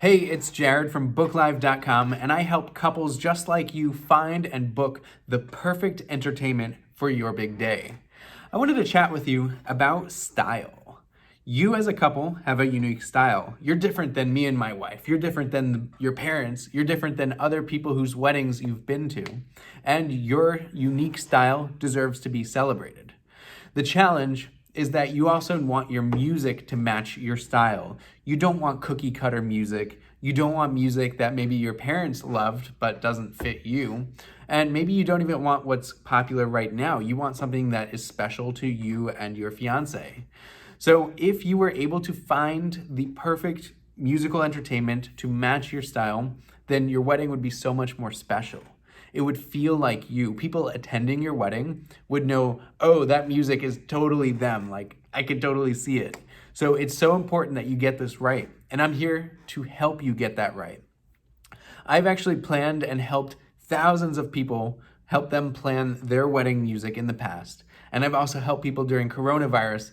Hey, it's Jared from booklive.com, and I help couples just like you find and book the perfect entertainment for your big day. I wanted to chat with you about style. You as a couple have a unique style. You're different than me and my wife. You're different than your parents. You're different than other people whose weddings you've been to. And your unique style deserves to be celebrated. The challenge is that you also want your music to match your style. You don't want cookie cutter music. You don't want music that maybe your parents loved but doesn't fit you. And maybe you don't even want what's popular right now. You want something that is special to you and your fiance. So if you were able to find the perfect musical entertainment to match your style, then your wedding would be so much more special. It would feel like you. People attending your wedding would know, oh, that music is totally them. Like, I could totally see it. So it's so important that you get this right. And I'm here to help you get that right. I've actually planned and helped thousands of people, help them plan their wedding music in the past. And I've also helped people during coronavirus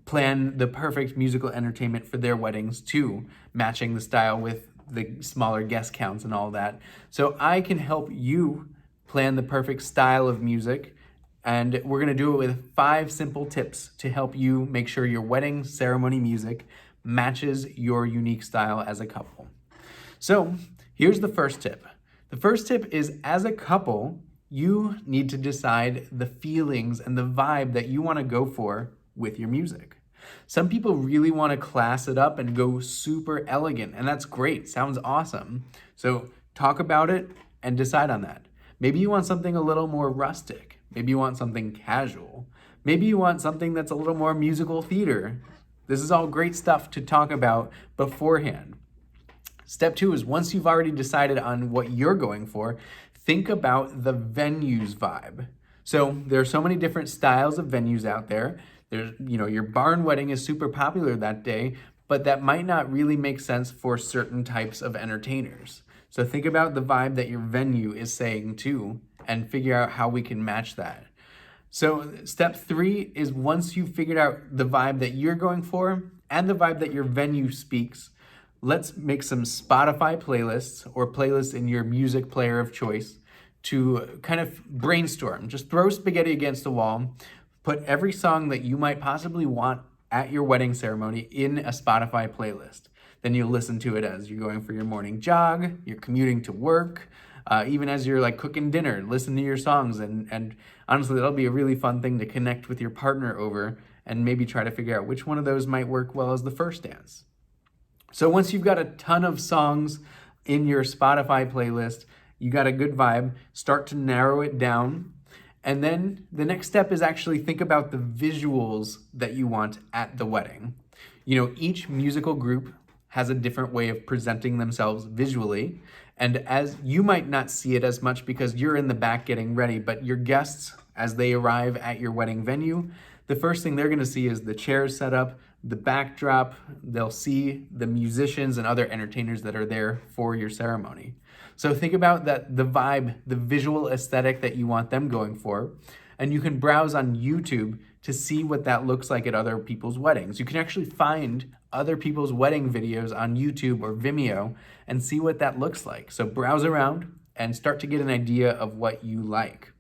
plan the perfect musical entertainment for their weddings too, matching the style with the smaller guest counts and all that. So I can help you plan the perfect style of music, and we're gonna do it with 5 simple tips to help you make sure your wedding ceremony music matches your unique style as a couple. So here's the first tip. The first tip is, as a couple, you need to decide the feelings and the vibe that you wanna go for with your music. Some people really want to class it up and go super elegant, and that's great. Sounds awesome. So talk about it and decide on that. Maybe you want something a little more rustic. Maybe you want something casual. Maybe you want something that's a little more musical theater. This is all great stuff to talk about beforehand. Step 2 is, once you've already decided on what you're going for, think about the venue's vibe. So there are so many different styles of venues out there. There's, your barn wedding is super popular that day, but that might not really make sense for certain types of entertainers. So think about the vibe that your venue is saying too, and figure out how we can match that. So step 3 is, once you've figured out the vibe that you're going for and the vibe that your venue speaks, let's make some Spotify playlists or playlists in your music player of choice to kind of brainstorm. Just throw spaghetti against the wall. Put every song that you might possibly want at your wedding ceremony in a Spotify playlist. Then you'll listen to it as you're going for your morning jog, you're commuting to work, even as you're like cooking dinner, listen to your songs. And honestly, that'll be a really fun thing to connect with your partner over and maybe try to figure out which one of those might work well as the first dance. So once you've got a ton of songs in your Spotify playlist, you got a good vibe, start to narrow it down. And then the next step is actually think about the visuals that you want at the wedding. Each musical group has a different way of presenting themselves visually. And as you might not see it as much because you're in the back getting ready, but your guests, as they arrive at your wedding venue, the first thing they're gonna see is the chairs set up, the backdrop. They'll see the musicians and other entertainers that are there for your ceremony. So think about that, the vibe, the visual aesthetic that you want them going for. And you can browse on YouTube to see what that looks like at other people's weddings. You can actually find other people's wedding videos on YouTube or Vimeo and see what that looks like. So browse around and start to get an idea of what you like.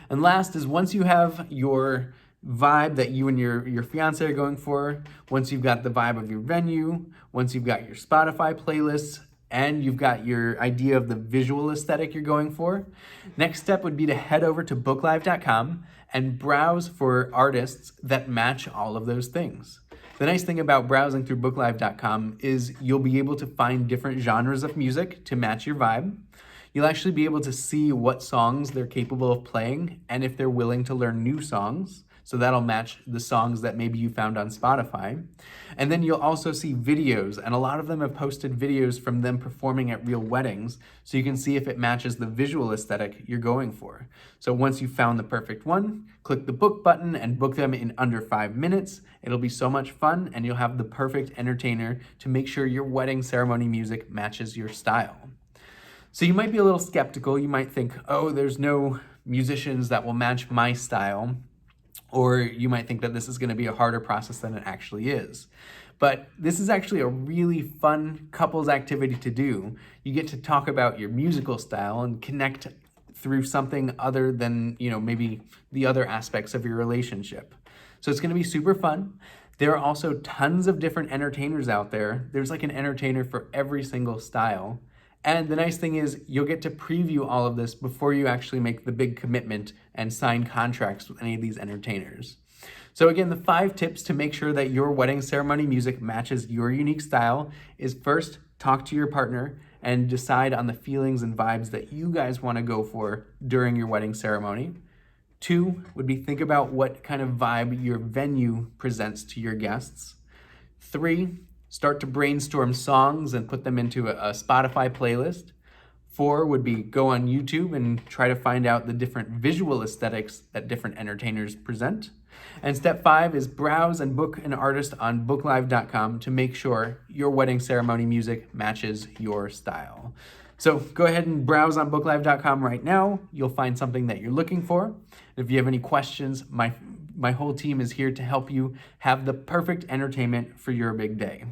And last is, once you have your vibe that you and your fiance are going for, once you've got the vibe of your venue, once you've got your Spotify playlists, and you've got your idea of the visual aesthetic you're going for, next step would be to head over to booklive.com and browse for artists that match all of those things. The nice thing about browsing through booklive.com is you'll be able to find different genres of music to match your vibe. You'll actually be able to see what songs they're capable of playing and if they're willing to learn new songs. So that'll match the songs that maybe you found on Spotify. And then you'll also see videos, and a lot of them have posted videos from them performing at real weddings, so you can see if it matches the visual aesthetic you're going for. So once you've found the perfect one, click the book button and book them in under 5 minutes. It'll be so much fun, and you'll have the perfect entertainer to make sure your wedding ceremony music matches your style. So you might be a little skeptical. You might think, oh, there's no musicians that will match my style. Or you might think that this is going to be a harder process than it actually is. But this is actually a really fun couples activity to do. You get to talk about your musical style and connect through something other than, maybe the other aspects of your relationship. So it's going to be super fun. There are also tons of different entertainers out there. There's like an entertainer for every single style. And the nice thing is you'll get to preview all of this before you actually make the big commitment and sign contracts with any of these entertainers. So again, the 5 tips to make sure that your wedding ceremony music matches your unique style is: first, talk to your partner and decide on the feelings and vibes that you guys want to go for during your wedding ceremony. 2 would be think about what kind of vibe your venue presents to your guests. 3, start to brainstorm songs and put them into a Spotify playlist. 4 would be go on YouTube and try to find out the different visual aesthetics that different entertainers present. And step 5 is browse and book an artist on booklive.com to make sure your wedding ceremony music matches your style. So go ahead and browse on booklive.com right now. You'll find something that you're looking for. If you have any questions, my whole team is here to help you have the perfect entertainment for your big day.